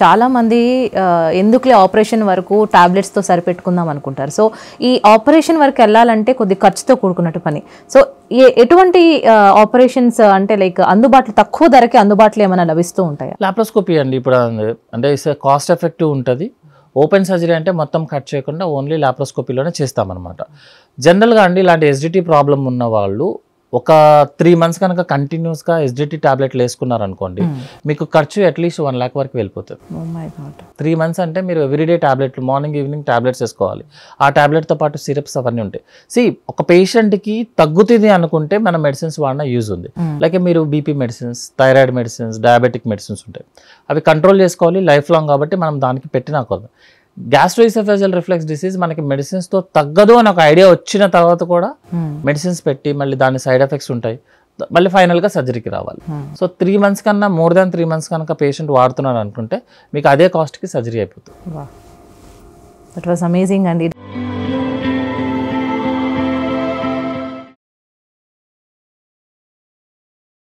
చాలామంది ఎందుకులే ఆపరేషన్ వరకు టాబ్లెట్స్తో సరిపెట్టుకుందాం అనుకుంటారు. సో ఈ ఆపరేషన్ వరకు వెళ్ళాలంటే కొద్ది ఖర్చుతో కూడుకున్నట్టు పని. సో ఎటువంటి ఆపరేషన్స్ అంటే లైక్ అందుబాటులో తక్కువ ధరకి అందుబాటులో ఏమైనా లభిస్తూ ఉంటాయా? లాప్రోస్కోపీ అండి ఇప్పుడు అంటే కాస్ట్ ఎఫెక్టివ్ ఉంటుంది. ఓపెన్ సర్జరీ అంటే మొత్తం కట్ చేయకుండా ఓన్లీ లాప్రోస్కోపీలోనే చేస్తామన్నమాట. జనరల్గా అండి ఇలాంటి ఎస్డిటీ ప్రాబ్లం ఉన్న వాళ్ళు ఒక 3 months కనుక కంటిన్యూస్గా ఎస్డిటీ టాబ్లెట్లు వేసుకున్నారనుకోండి, మీకు ఖర్చు అట్లీస్ట్ 1 lakh వరకు వెళ్ళిపోతుంది. 3 months అంటే మీరు ఎవ్రీడే టాబ్లెట్లు మార్నింగ్ ఈవినింగ్ టాబ్లెట్స్ వేసుకోవాలి. ఆ టాబ్లెట్తో పాటు సిరప్స్ అవన్నీ ఉంటాయి. ఒక పేషెంట్కి తగ్గుతుంది అనుకుంటే మన మెడిసిన్స్ వాడిన యూజ్ ఉంది. లైక్ మీరు BP medicines, thyroid medicines, diabetic medicines ఉంటాయి. అవి కంట్రోల్ చేసుకోవాలి లైఫ్ లాంగ్ కాబట్టి మనం దానికి పెట్టినా కొద్ది. గ్యాస్ట్రోఇసోఫేజియల్ రిఫ్లెక్స్ డిసీజ్ మనకి మెడిసిన్స్తో తగ్గదు అని ఒక ఐడియా వచ్చిన తర్వాత కూడా మెడిసిన్స్ పెట్టి మళ్ళీ దాని సైడ్ ఎఫెక్ట్స్ ఉంటాయి, మళ్ళీ ఫైనల్గా సర్జరీకి రావాలి. సో 3 months కన్నా మోర్ దాన్ 3 months కనుక పేషెంట్ వాడుతున్నాడు అనుకుంటే మీకు అదే కాస్ట్కి సర్జరీ అయిపోతుంది. దట్ వాస్ అమేజింగ్ అండి.